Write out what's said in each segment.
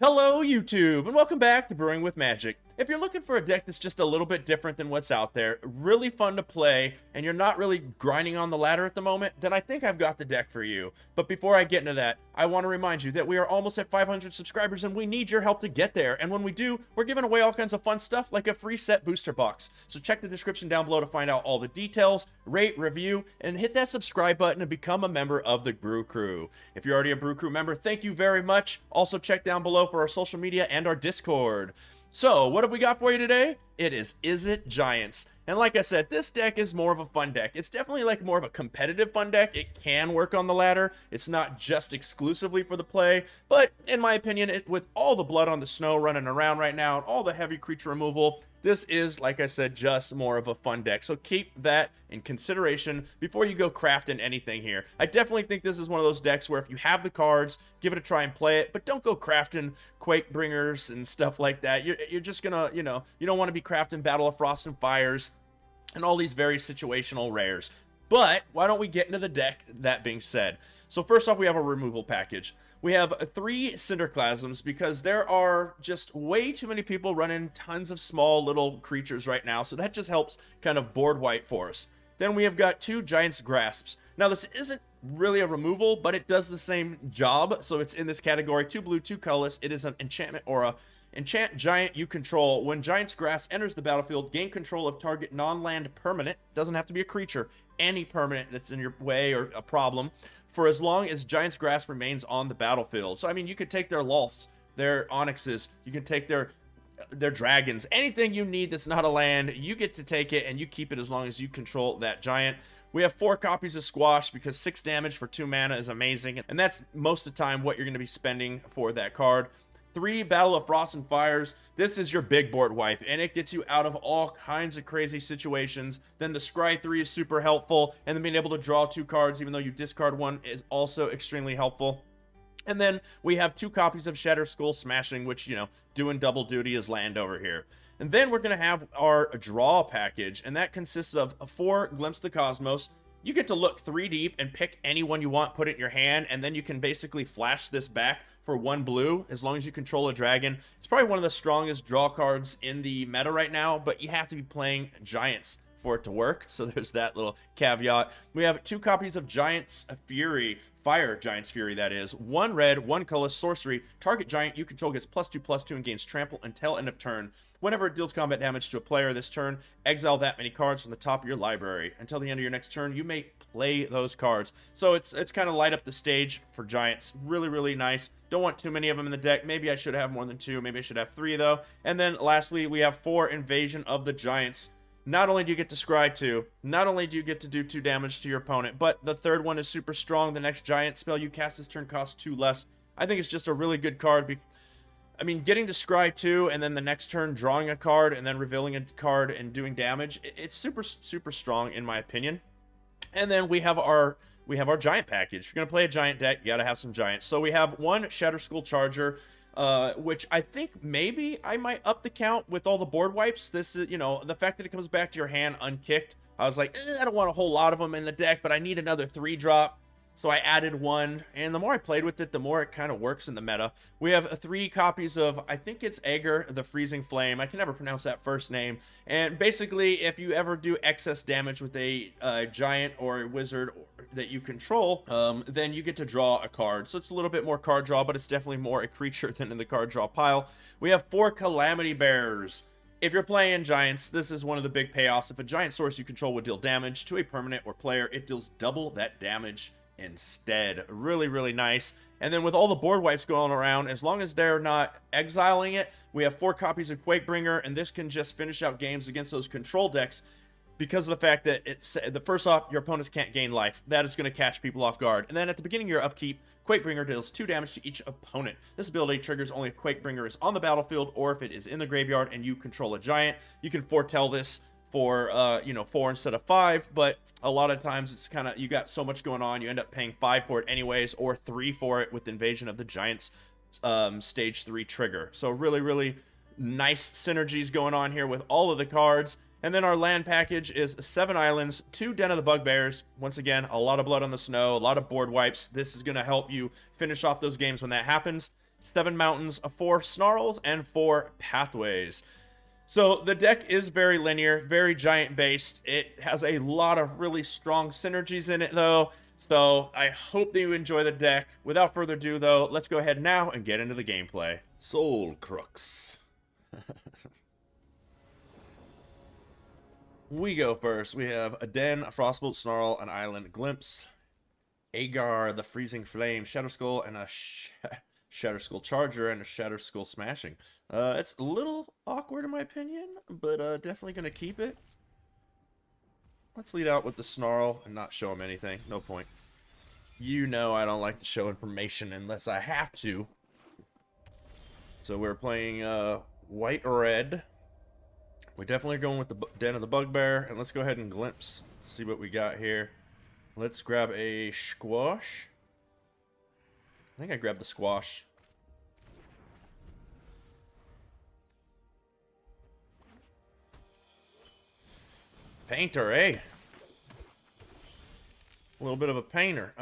Hello YouTube, and welcome back to Brewing with Magic. If you're looking for a deck that's just a little bit different than what's out there, really fun to play, and you're not really grinding on the ladder at the moment, then I think I've got the deck for you. But before I get into that, I want to remind you that we are almost at 500 subscribers and we need your help to get there. And when we do, we're giving away all kinds of fun stuff like a free set booster box. So check the description down below to find out all the details, rate, review, and hit that subscribe button and become a member of the Brew Crew. If you're already a Brew Crew member, thank you very much. Also check down below for our social media and our Discord. So, what have we got for you today? It is Izzet Giants. And like I said, this deck is more of a fun deck. It's definitely like more of a competitive fun deck. It can work on the ladder. It's not just exclusively for the play. But in my opinion, with all the blood on the snow running around right now and all the heavy creature removal, this is, like I said, just more of a fun deck. So keep that in consideration before you go crafting anything here. I definitely think this is one of those decks where if you have the cards, give it a try and play it. But don't go crafting Quake Bringers and stuff like that. You're just gonna, you don't want to be crafting Battle of Frost and Fires and all these very situational rares. But why don't we get into the deck, that being said. So first off, we have a removal package. We have 3 Cinderclasms because there are just way too many people running tons of small little creatures right now. So that just helps kind of board wipe for us. Then we have got 2 Giant's Grasps. Now this isn't really a removal, but it does the same job. So it's in this category, 2 blue, 2 colorless. It is an enchantment aura. Enchant giant you control. When Giant's Grasp enters the battlefield, gain control of target non-land permanent. Doesn't have to be a creature. Any permanent that's in your way or a problem, for as long as Giant's Grasp remains on the battlefield. So I mean, you could take their Lulths, their Onyxes, you can take their dragons, anything you need that's not a land, you get to take it and you keep it as long as you control that giant. We have 4 copies of Squash because 6 damage for 2 mana is amazing, and that's most of the time what you're going to be spending for that card. 3 Battle of Frost and Fires. This is your big board wipe, and it gets you out of all kinds of crazy situations. Then the Scry 3 is super helpful, and then being able to draw 2 cards even though you discard 1 is also extremely helpful. And then we have 2 copies of Shatter Skull Smashing, which, doing double duty as land over here. And then we're going to have our draw package, and that consists of 4 Glimpse of the Cosmos. You get to look 3 deep and pick any one you want, put it in your hand, and then you can basically flash this back for 1 blue as long as you control a dragon. It's probably one of the strongest draw cards in the meta right now, but you have to be playing Giants for it to work, so there's that little caveat. We have 2 copies of Giant's Fury, Fire Giant's Fury, that is. 1 red, 1 colorless sorcery. Target giant you control gets +2/+2 and gains trample until end of turn. Whenever it deals combat damage to a player this turn, exile that many cards from the top of your library. Until the end of your next turn, you may play those cards. So it's kind of light up the stage for Giants. Really, really nice. Don't want too many of them in the deck. Maybe I should have more than 2. Maybe I should have 3, though. And then lastly, we have 4 Invasion of the Giants. Not only do you get to scry 2, not only do you get to do 2 damage to your opponent, but the third one is super strong. The next giant spell you cast this turn costs 2 less. I think it's just a really good card. I mean, getting to scry 2 and then the next turn drawing a card and then revealing a card and doing damage, it's super, super strong in my opinion. And then we have our giant package. If you're going to play a giant deck, you got to have some giants. So we have 1 Shatter Skull Charger, which I think maybe I might up the count with all the board wipes. This is, the fact that it comes back to your hand unkicked. I was like, I don't want a whole lot of them in the deck, but I need another 3-drop. So I added 1, and the more I played with it, the more it kind of works in the meta. We have 3 copies of, I think it's Aegir, the Freezing Flame. I can never pronounce that first name. And basically, if you ever do excess damage with a giant or a wizard that you control, then you get to draw a card. So it's a little bit more card draw, but it's definitely more a creature than in the card draw pile. We have 4 Calamity Bears. If you're playing Giants, this is one of the big payoffs. If a giant source you control would deal damage to a permanent or player, it deals double that damage instead. Really, really nice. And then with all the board wipes going around, as long as they're not exiling it, we have 4 copies of Quakebringer, and this can just finish out games against those control decks because of the fact that first off, your opponents can't gain life. That is going to catch people off guard. And then at the beginning of your upkeep, Quakebringer deals 2 damage to each opponent. This ability triggers only if Quakebringer is on the battlefield or if it is in the graveyard and you control a giant. You can foretell this for 4 instead of 5, but a lot of times it's kind of, you got so much going on, you end up paying 5 for it anyways, or 3 for it with Invasion of the Giants stage 3 trigger. So really, really nice synergies going on here with all of the cards. And then our land package is 7 islands, 2 Den of the Bugbears. Once again, a lot of blood on the snow, a lot of board wipes. This is going to help you finish off those games when that happens. 7 mountains, 4 snarls, and 4 pathways. So the deck is very linear, very giant based. It has a lot of really strong synergies in it though. So I hope that you enjoy the deck. Without further ado though, let's go ahead now and get into the gameplay. Soul Crux. We go first. We have a Den, a Frostbolt Snarl, an Island Glimpse, Agar, the Freezing Flame, Shadow Skull, and a Shatter Skull Charger, and a Shatter Skull Smashing. It's a little awkward in my opinion, but definitely going to keep it. Let's lead out with the Snarl and not show him anything. No point. You know I don't like to show information unless I have to. So we're playing white-red. We're definitely going with the Den of the Bugbear, and let's go ahead and glimpse. See what we got here. Let's grab a Squash. I think I grabbed the Squash. Painter, eh? A little bit of a painter.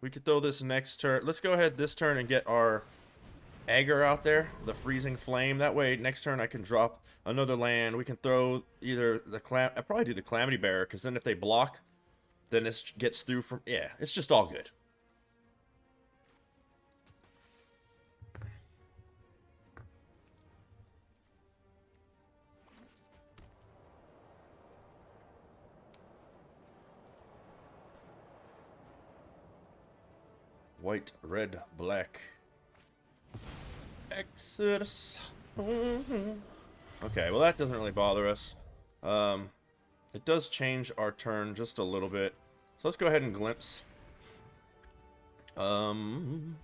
We could throw this next turn. Let's go ahead this turn and get our Agar out there, the Freezing Flame. That way, next turn I can drop another land. We can throw either the I'll probably do the Calamity Bearer, because then if they block, then this gets through from... Yeah, it's just all good. White, red, black. Exodus. Okay, well that doesn't really bother us. It does change our turn just a little bit. So let's go ahead and glimpse. Cinderclasm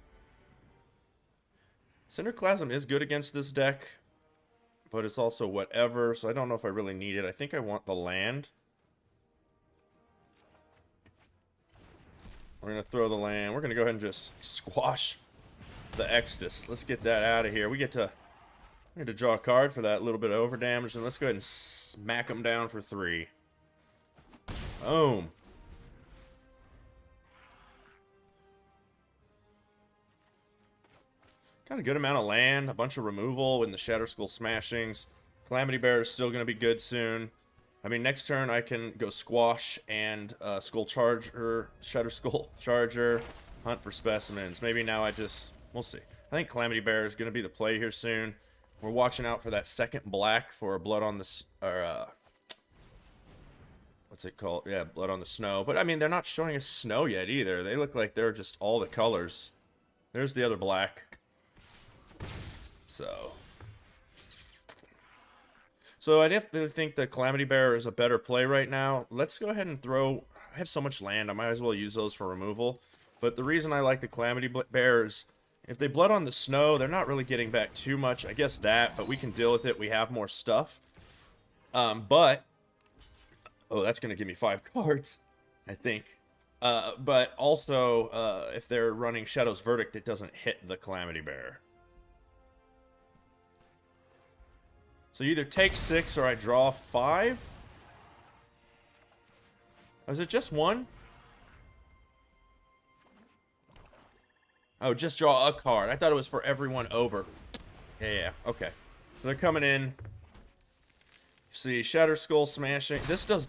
is good against this deck, but it's also whatever, so I don't know if I really need it. I think I want the land. We're going to throw the land. We're going to go ahead and just squash the Exodus. Let's get that out of here. We get to draw a card for that little bit of over damage, and let's go ahead and smack them down for 3. Boom. Got a good amount of land, a bunch of removal in the Shatter Skull Smashings. Calamity Bearer is still going to be good soon. I mean, next turn I can go Squash and Skull Charger, Shatter Skull Charger, hunt for specimens. Maybe now we'll see. I think Calamity Bearer is going to be the play here soon. We're watching out for that second black for Blood on the... what's it called? Yeah, Blood on the Snow. But, I mean, they're not showing us snow yet either. They look like they're just all the colors. There's the other black. So I definitely think the Calamity Bearer is a better play right now. Let's go ahead and throw... I have so much land, I might as well use those for removal. But the reason I like the Calamity Bearer is if they Blood on the Snow, they're not really getting back too much. I guess that, but we can deal with it. We have more stuff. But... Oh, that's going to give me 5 cards, I think. But also, if they're running Shadow's Verdict, it doesn't hit the Calamity Bearer. So you either take 6 or I draw 5? Was it just 1? Oh, just draw a card. I thought it was for everyone over. Yeah, okay. So they're coming in. See, Shatter Skull Smashing. This does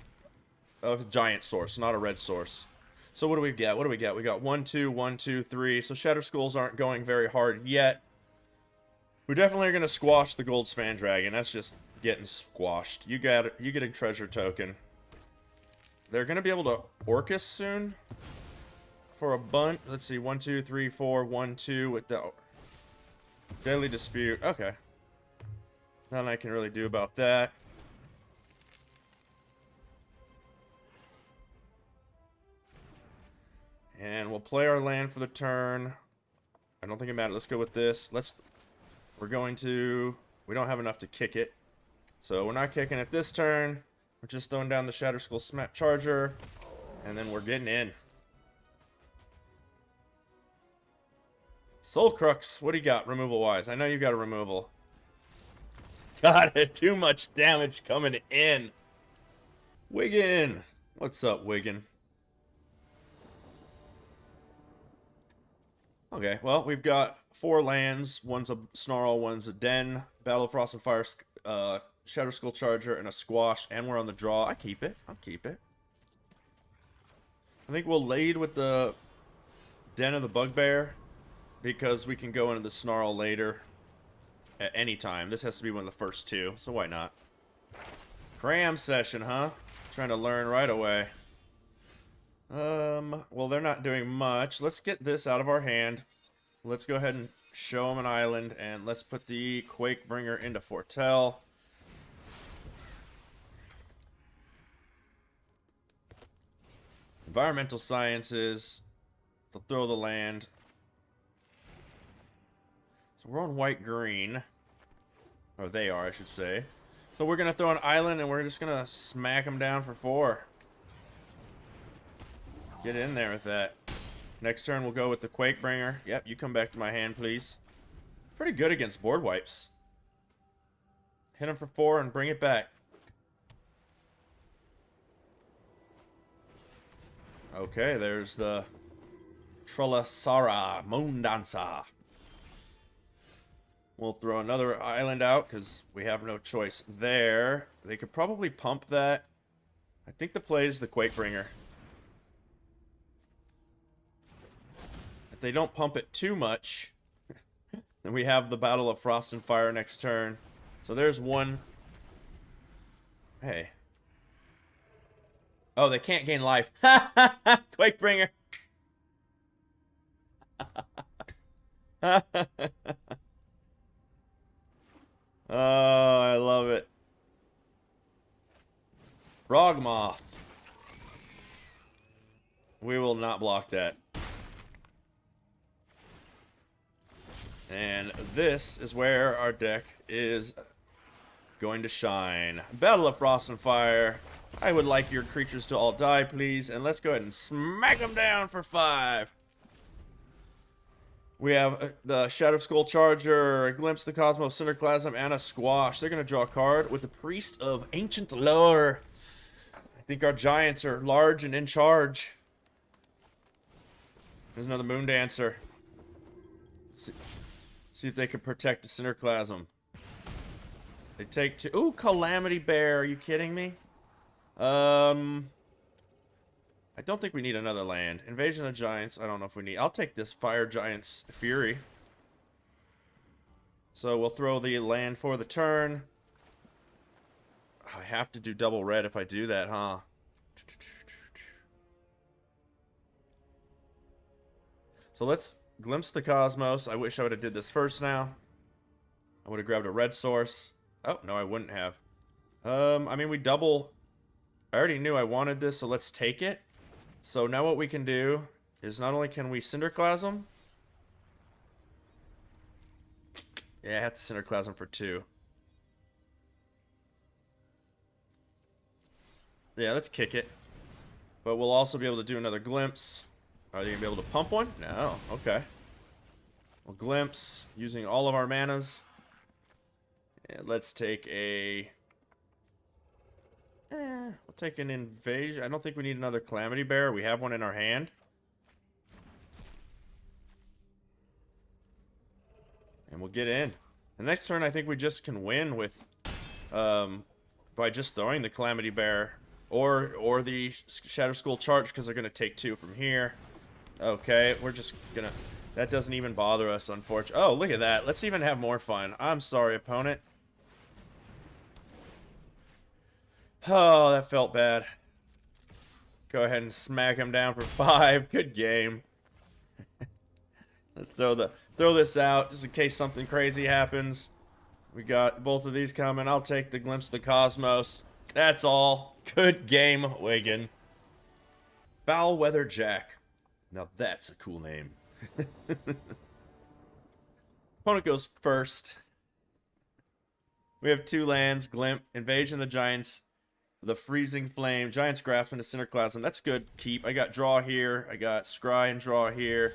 a giant source, not a red source. So what do we get? What do we get? We got 1, 2, 1, 2, 3. So Shatter Skulls aren't going very hard yet. We definitely are going to squash the Gold Span Dragon. That's just getting squashed. You get a treasure token. They're going to be able to Orcus soon for a bunt. Let's see. 1, 2, 3, 4, 1, 2 with the Deadly Dispute. Okay. Nothing I can really do about that. And we'll play our land for the turn. I don't think it matters. Let's go with this. We don't have enough to kick it. So we're not kicking it this turn. We're just throwing down the Shatter Skull Charger. And then we're getting in. Soul Crux, what do you got removal-wise? I know you got a removal. Got it. Too much damage coming in. Wiggin. What's up, Wiggin? Okay, well, we've got 4 lands. One's a Snarl, one's a Den. Battle of Frost and Fire, Shadow Skull Charger, and a Squash. And we're on the draw. I keep it. I'll keep it. I think we'll lead with the Den of the Bugbear, because we can go into the Snarl later at any time. This has to be one of the first 2, so why not? Cram session, huh? Trying to learn right away. Well, they're not doing much. Let's get this out of our hand. Let's go ahead and show them an island, and let's put the Quakebringer into Foretell. Environmental Sciences. They'll throw the land. So we're on white-green. Or they are, I should say. So we're going to throw an island, and we're just going to smack them down for 4. Get in there with that. Next turn, we'll go with the Quakebringer. Yep, you come back to my hand, please. Pretty good against board wipes. Hit them for 4 and bring it back. Okay, there's the Trolasara Moon Dancer. We'll throw another island out because we have no choice there. They could probably pump that. I think the play is the Quakebringer. If they don't pump it too much, then we have the Battle of Frost and Fire next turn. So there's one. Hey. Oh, they can't gain life. Quakebringer. Oh, I love it. Frogmoth. We will not block that. And this is where our deck is going to shine. Battle of Frost and Fire. I would like your creatures to all die, please. And let's go ahead and smack them down for 5. We have the Shadow Skull Charger, a Glimpse of the Cosmos, Cinderclasm, and a Squash. They're going to draw a card with the Priest of Ancient Lore. I think our Giants are large and in charge. There's another Moon Dancer. See if they can protect the Cinderclasm. They take 2. Ooh, Calamity Bear. Are you kidding me? I don't think we need another land. Invasion of Giants, I don't know if we need. I'll take this Fire Giant's Fury. So we'll throw the land for the turn. I have to do double red if I do that, huh? So let's Glimpse the Cosmos. I wish I would have did this first now. I would have grabbed a red source. Oh, no, I wouldn't have. I mean, we double. I already knew I wanted this, so let's take it. So now what we can do is not only can we Cinderclasm. Yeah, I have to Cinderclasm for 2. Yeah, let's kick it. But we'll also be able to do another Glimpse. Are they going to be able to pump one? No. Okay. We'll Glimpse using all of our manas. And let's take a... we'll take an Invasion. I don't think we need another Calamity Bear. We have one in our hand. And we'll get in. The next turn, I think we just can win with... by just throwing the Calamity Bear. Or the Shadow Skull Charge, because they're going to take 2 from here. Okay, we're just going to... That doesn't even bother us, unfortunately. Oh, look at that. Let's even have more fun. I'm sorry, opponent. Oh, that felt bad. Go ahead and smack him down for 5. Good game. Let's throw this out just in case something crazy happens. We got both of these coming. I'll take the Glimpse of the Cosmos. That's all. Good game, Wigan. Foul-Weather Jack. Now that's a cool name. Opponent goes first. We have 2 lands. Glimp, Invasion of the Giants, the Freezing Flame, Giant's Grasp into Cinderclasm. That's good. Keep. I got draw here. I got scry and draw here.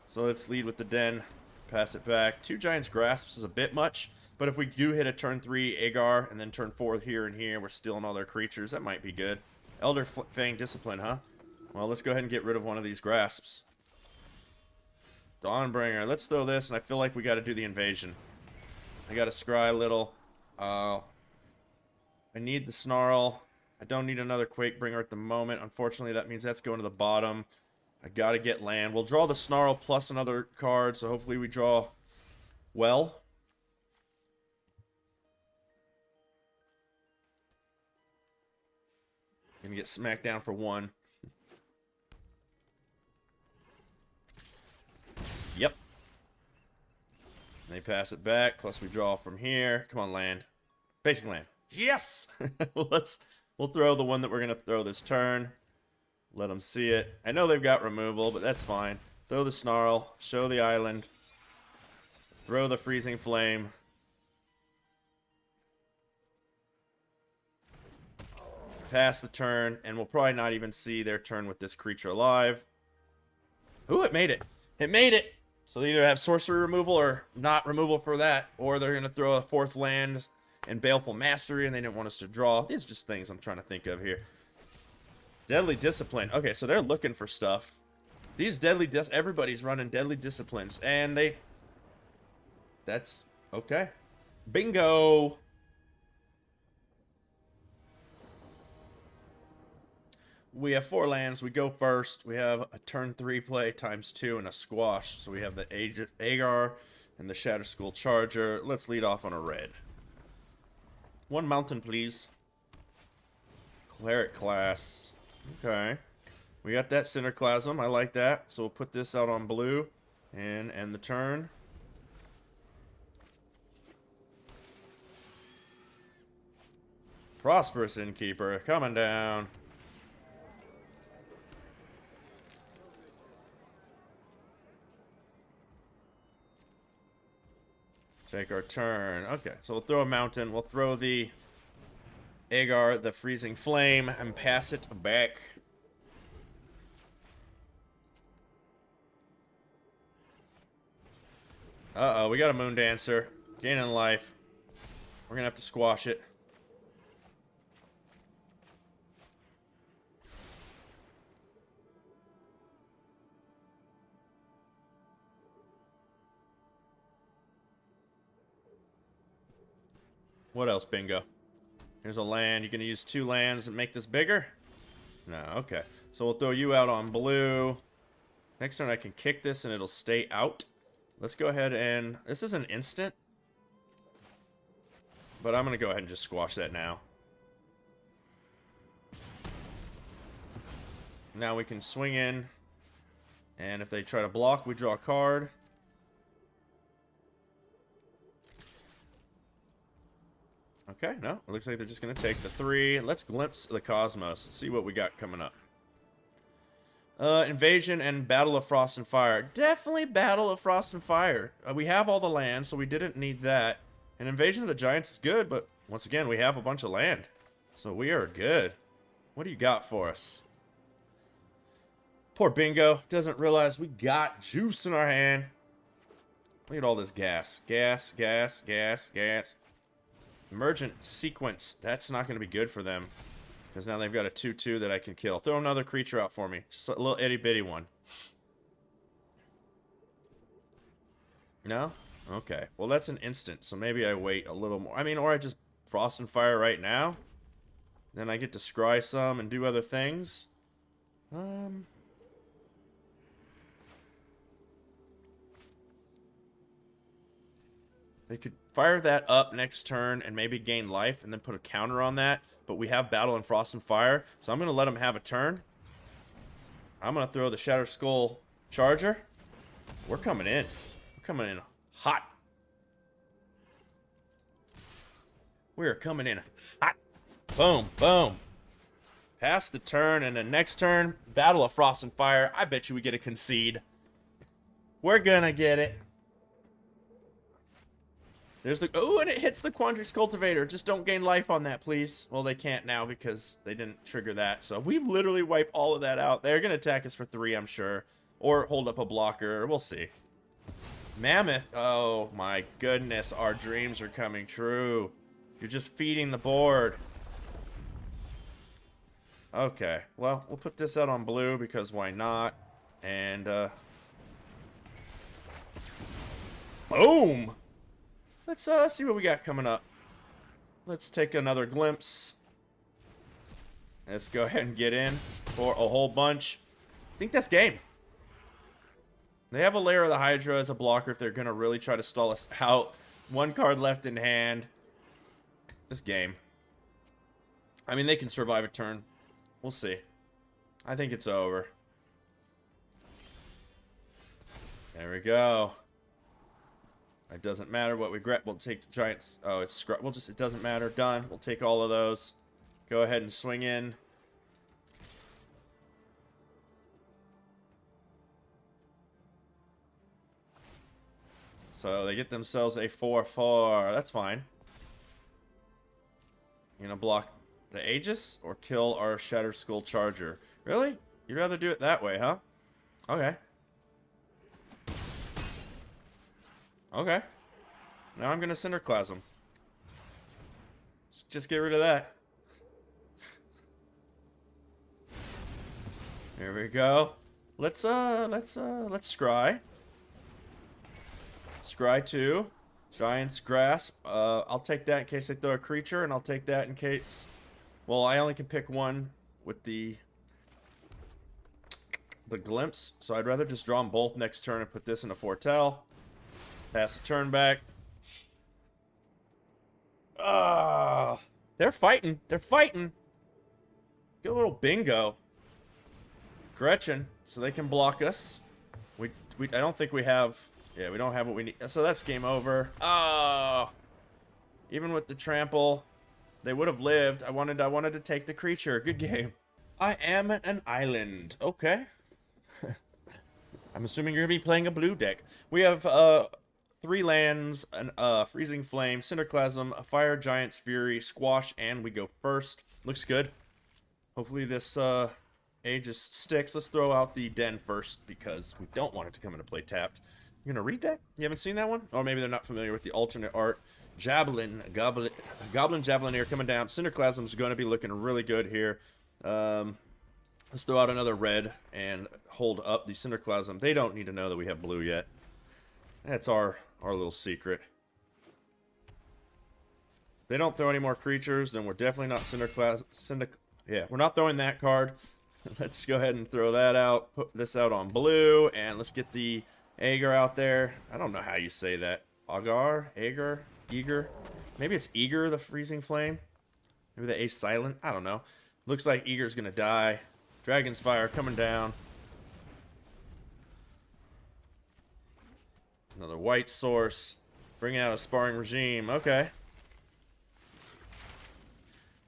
So let's lead with the Den. Pass it back. 2 Giant's Grasps is a bit much. But if we do hit a turn 3 Agar and then turn 4 here and here, we're stealing all their creatures. That might be good. Elder Fang Discipline, huh? Well, let's go ahead and get rid of one of these Grasps. Dawnbringer. Let's throw this, and I feel like we got to do the invasion. I got to scry a little. I need the Snarl. I don't need another Quakebringer at the moment. Unfortunately, that means that's going to the bottom. I got to get land. We'll draw the Snarl plus another card, so hopefully we draw well. Gonna get smacked down for 1. Yep. They pass it back, plus we draw from here. Come on, land. Basic land. Yes! We'll throw the one that we're gonna throw this turn. Let them see it. I know they've got removal, but that's fine. Throw the Snarl, show the island, throw the Freezing Flame. Pass the turn, and we'll probably not even see their turn with this creature alive. Ooh, it made it. It made it! So they either have sorcery removal or not removal for that, or they're going to throw a 4th land and Baleful Mastery, and they didn't want us to draw. These are just things I'm trying to think of here. Deadly Discipline. Okay, so they're looking for stuff. These everybody's running Deadly Disciplines, and that's okay. Bingo! We have 4 lands. We go first. We have a turn 3 play ×2 and a squash. So we have the Agar and the Shatter School Charger. Let's lead off on a red. 1 mountain, please. Cleric class. Okay. We got that Cinderclasm. I like that. So we'll put this out on blue and end the turn. Prosperous Innkeeper coming down. Take our turn. Okay, so we'll throw a mountain. We'll throw the Agar, the Freezing Flame, and pass it back. Uh-oh, we got a Moon Dancer. Gaining life. We're gonna have to squash it. What else, bingo? Here's a land. You gonna use 2 lands and make this bigger? No, okay. So we'll throw you out on blue. Next turn I can kick this and it'll stay out. Let's go ahead and... This is an instant. But I'm gonna go ahead and just squash that now. Now we can swing in. And if they try to block, we draw a card. Okay, no. It looks like they're just going to take the 3. Let's glimpse the Cosmos. See what we got coming up. Invasion and Battle of Frost and Fire. Definitely Battle of Frost and Fire. We have all the land, so we didn't need that. And Invasion of the Giants is good, but once again, we have a bunch of land. So we are good. What do you got for us? Poor Bingo. Doesn't realize we got juice in our hand. Look at all this gas. Gas, gas, gas, gas. Emergent Sequence. That's not going to be good for them. Because now they've got a 2/2 that I can kill. Throw another creature out for me. Just a little itty-bitty one. No? Okay. Well, that's an instant. So maybe I wait a little more. I mean, or I just Frost and Fire right now. Then I get to scry some and do other things. They could fire that up next turn and maybe gain life and then put a counter on that. But we have Battle and Frost and Fire. So I'm going to let them have a turn. I'm going to throw the Shatter Skull Charger. We're coming in. We're coming in hot. We're coming in hot. Boom, boom. Pass the turn, and the next turn, Battle of Frost and Fire. I bet you we get a concede. We're going to get it. There's the... Oh, and it hits the Quandrix Cultivator. Just don't gain life on that, please. Well, they can't now because they didn't trigger that. So we literally wipe all of that out. They're going to attack us for 3, I'm sure. Or hold up a blocker. We'll see. Mammoth. Oh, my goodness. Our dreams are coming true. You're just feeding the board. Okay. Well, we'll put this out on blue because why not? And, Boom! Let's see what we got coming up. Let's take another glimpse. Let's go ahead and get in for a whole bunch. I think that's game. They have a Lair of the Hydra as a blocker if they're going to really try to stall us out. One card left in hand. This game. I mean, they can survive a turn. We'll see. I think it's over. There we go. It doesn't matter what we grab. We'll take the Giants. Oh, it's we'll just. It doesn't matter. Done. We'll take all of those. Go ahead and swing in. So they get themselves a 4/4. That's fine. You gonna block the Aegis or kill our Shatter Skull Charger? Really? You'd rather do it that way, huh? Okay. Okay. Now I'm gonna Cinderclasm. Just get rid of that. Here we go. Let's scry. Scry 2. Giant's Grasp. I'll take that in case they throw a creature, and I'll take that in case... Well, I only can pick one with the Glimpse, so I'd rather just draw them both next turn and put this in a Foretell. Pass the turn back. They're fighting. They're fighting. Get a little bingo. Gretchen, so they can block us. I don't think we have... Yeah, we don't have what we need. So that's game over. Oh. Even with the trample, they would have lived. I wanted to take the creature. Good game. I am an island. Okay. I'm assuming you're going to be playing a blue deck. We have 3 lands, Freezing Flame, Cinderclasm, a Fire, Giant's Fury, Squash, and we go first. Looks good. Hopefully this Aegis sticks. Let's throw out the Den first because we don't want it to come into play tapped. You gonna read that? You haven't seen that one? Or maybe they're not familiar with the alternate art. Goblin Javelineer coming down. Cinderclasm is going to be looking really good here. Let's throw out another red and hold up the Cinderclasm. They don't need to know that we have blue yet. That's our little secret. If they don't throw any more creatures, then we're definitely not Cinderclasm. Yeah, we're not throwing that card. Let's go ahead and throw that out. Put this out on blue, and let's get the Agar out there. I don't know how you say that. Agar? Eager? Maybe it's Eager, the Freezing Flame. Maybe the A silent. I don't know. Looks like Eager's gonna die. Dragon's Fire coming down. Another white source. Bringing out a Sparring Regime. Okay.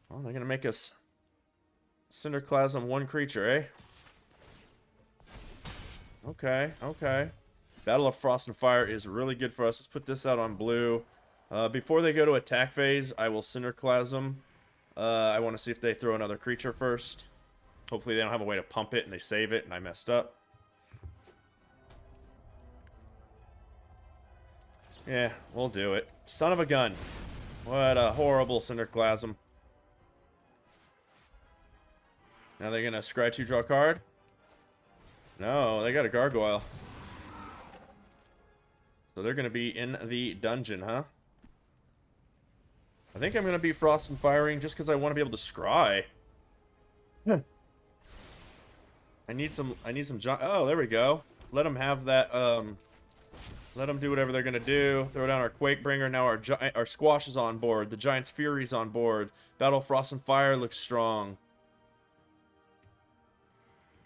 Well, they're gonna make us Cinderclasm 1 creature, eh? Okay, okay. Battle of Frost and Fire is really good for us. Let's put this out on blue. Before they go to attack phase, I will Cinderclasm. I want to see if they throw another creature first. Hopefully they don't have a way to pump it and they save it and I messed up. Yeah, we'll do it. Son of a gun. What a horrible Cinderclasm. Now they're going to scry 2, draw a card? No, they got a Gargoyle. So they're going to be in the dungeon, huh? I think I'm going to be Frost and Firing just because I want to be able to scry. Huh. I need some oh, there we go. Let them have that, let them do whatever they're going to do. Throw down our Quakebringer. Now our Squash is on board. The Giant's Fury's on board. Battle of Frost and Fire looks strong.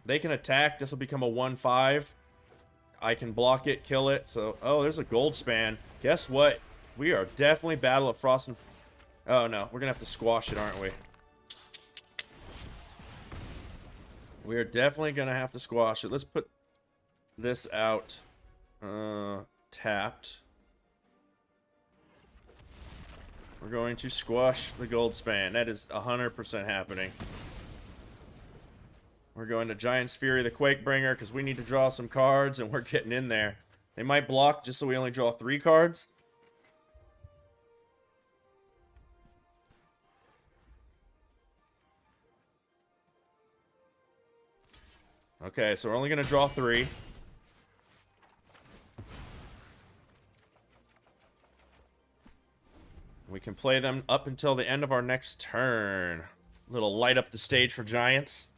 They can attack. This will become a 1/5. I can block it, kill it. So, oh, there's a Gold Span. Guess what? We are definitely Battle of Frost and... Oh, no. We're going to have to squash it, aren't we? We are definitely going to have to squash it. Let's put this out. Tapped. We're going to squash the Gold Span. That is 100% happening. We're going to Giant's Fury, the Quakebringer, because we need to draw some cards, and we're getting in there. They might block just so we only draw 3 cards. Okay, so we're only going to draw 3. We can play them up until the end of our next turn. Little light up the stage for giants.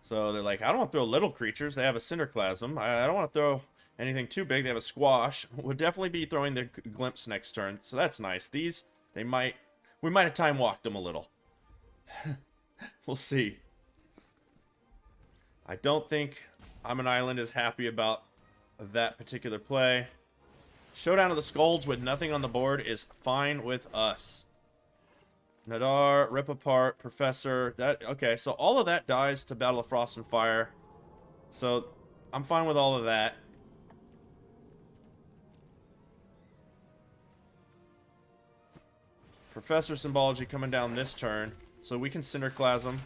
So they're like, I don't want to throw little creatures. They have a Cinderclasm. I don't want to throw anything too big. They have a Squash. We'll definitely be throwing the Glimpse next turn. So that's nice. These, we might have time walked them a little. We'll see. I don't think I'm an Island is happy about that particular play. Showdown of the Skulls with nothing on the board is fine with us. Nadar, Rip Apart, Professor. Okay, so all of that dies to Battle of Frost and Fire. So I'm fine with all of that. Professor Symbology coming down this turn. So we can Cinderclasm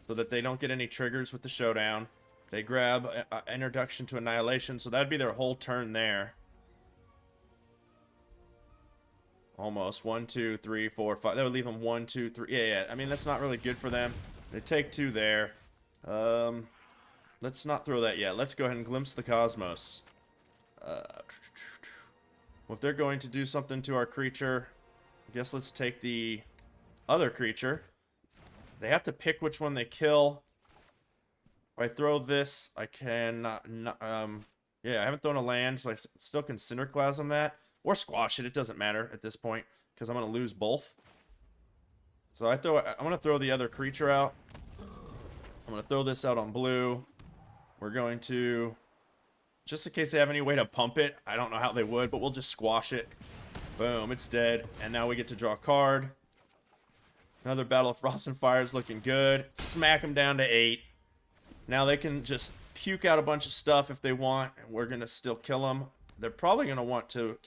so that they don't get any triggers with the Showdown. They grab Introduction to Annihilation, so that'd be their whole turn there. Almost. 1, 2, 3, 4, 5. That would leave them 1, 2, 3. Yeah. I mean, that's not really good for them. They take 2 there. Let's not throw that yet. Let's go ahead and Glimpse the Cosmos. Well, if they're going to do something to our creature, I guess let's take the other creature. They have to pick which one they kill. If I throw this, I can yeah, I haven't thrown a land, so I still can Cinderclasm that. Or squash it. It doesn't matter at this point, because I'm going to lose both. So I'm going to throw the other creature out. I'm going to throw this out on blue. We're going to, just in case they have any way to pump it, I don't know how they would, but we'll just squash it. Boom, it's dead. And now we get to draw a card. Another Battle of Frost and Fire is looking good. Smack them down to 8. Now they can just puke out a bunch of stuff if they want, and we're going to still kill them. They're probably going to want to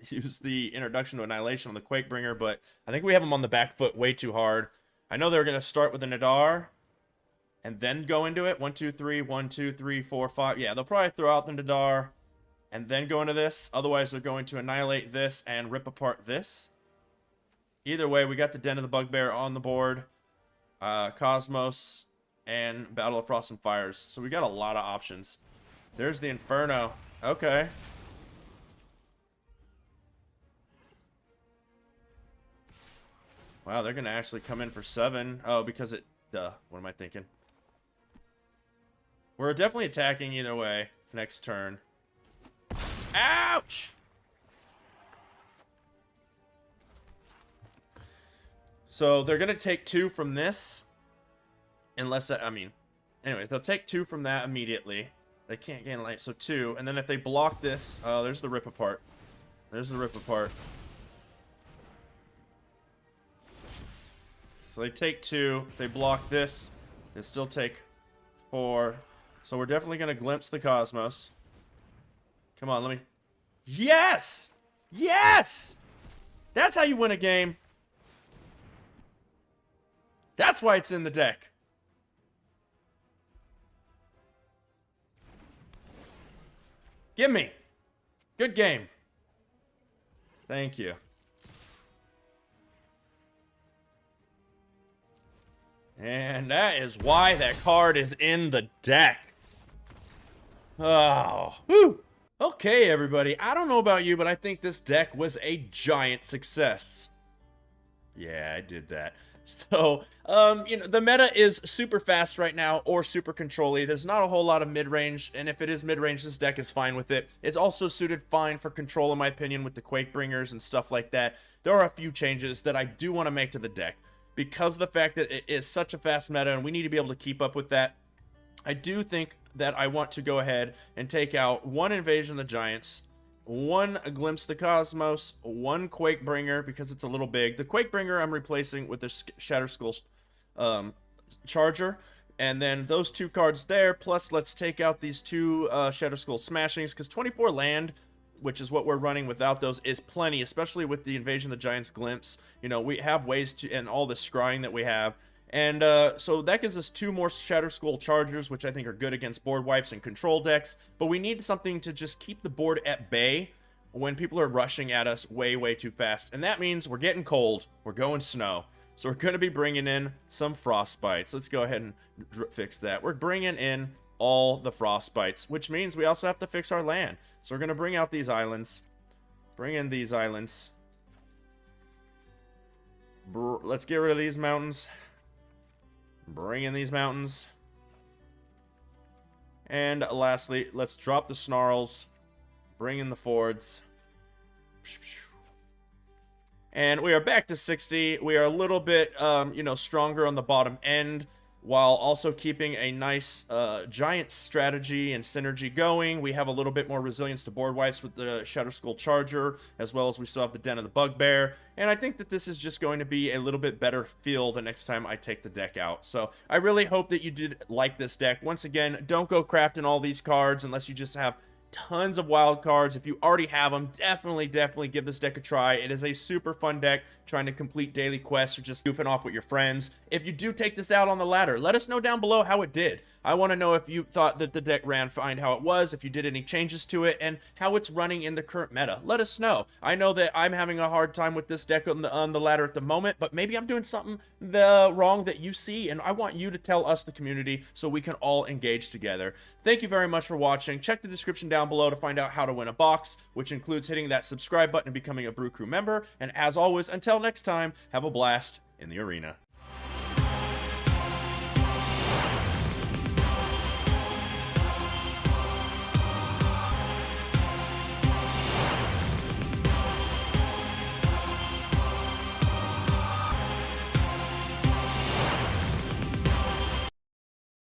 use the Introduction to Annihilation on the Quakebringer, but I think we have them on the back foot way too hard. I know they're going to start with a Nadar and then go into it. 1, 2, 3, 1, 2, 3, 4, 5. Yeah, they'll probably throw out the Nadar and then go into this. Otherwise, they're going to annihilate this and rip apart this. Either way, we got the Den of the Bugbear on the board, Cosmos, and Battle of Frost and Fires. So we got a lot of options. There's the Inferno. Okay. Wow, they're going to actually come in for 7. Oh, because it... Duh. What am I thinking? We're definitely attacking either way next turn. Ouch! So they're going to take 2 from this. Unless that... I mean... Anyways, they'll take 2 from that immediately. They can't gain light, so 2. And then if they block this... Oh, there's the Rip Apart. There's the Rip Apart. So they take 2. If they block this, they still take 4. So we're definitely going to Glimpse the Cosmos. Come on, let me... Yes! Yes! That's how you win a game. That's why it's in the deck. Give me. Good game. Thank you. And that is why that card is in the deck. Oh, whew. Okay, everybody. I don't know about you, but I think this deck was a giant success. Yeah, I did that. So, you know, the meta is super fast right now, or super control-y. There's not a whole lot of mid-range, and if it is mid-range, this deck is fine with it. It's also suited fine for control, in my opinion, with the Quakebringers and stuff like that. There are a few changes that I do want to make to the deck, because of the fact that it is such a fast meta, and we need to be able to keep up with that. I do think that I want to go ahead and take out 1 Invasion of the Giants, 1 Glimpse the Cosmos, 1 Quakebringer, because it's a little big. The Quakebringer I'm replacing with the Shatterskull Charger, and then those 2 cards there, plus let's take out these 2 Shatterskull Smashings, because 24 land, which is what we're running without those, is plenty, especially with the Invasion of the Giants Glimpse. You know, we have ways to, and all the scrying that we have. And so that gives us 2 more Shatterskull Chargers, which I think are good against board wipes and control decks. But we need something to just keep the board at bay when people are rushing at us way, way too fast. And that means we're getting cold. We're going snow. So we're going to be bringing in some Frostbites. Let's go ahead and fix that. We're bringing in all the Frostbites, which means we also have to fix our land. So we're going to bring out these islands. Bring in these islands. Let's get rid of these mountains. Bring in these mountains. And lastly, let's drop the snarls. Bring in the fords. And we are back to 60. We are a little bit, stronger on the bottom end, while also keeping a nice giant strategy and synergy going. We have a little bit more resilience to board wipes with the Shadow Skull Charger, as well as we still have the Den of the Bugbear. And I think that this is just going to be a little bit better feel the next time I take the deck out. So I really hope that you did like this deck. Once again, don't go crafting all these cards unless you just have tons of wild cards. If you already have them, definitely give this deck a try. It is a super fun deck trying to complete daily quests or just goofing off with your friends. If you do take this out on the ladder, let us know down below how it did. I want to know if you thought that the deck ran fine how it was, if you did any changes to it, and how it's running in the current meta. Let us know. I know that I'm having a hard time with this deck on the ladder at the moment, but maybe I'm doing something wrong that you see, and I want you to tell us, the community, so we can all engage together. Thank you very much for watching. Check the description down below to find out how to win a box, which includes hitting that subscribe button and becoming a Brew Crew member. And as always, until next time, have a blast in the arena.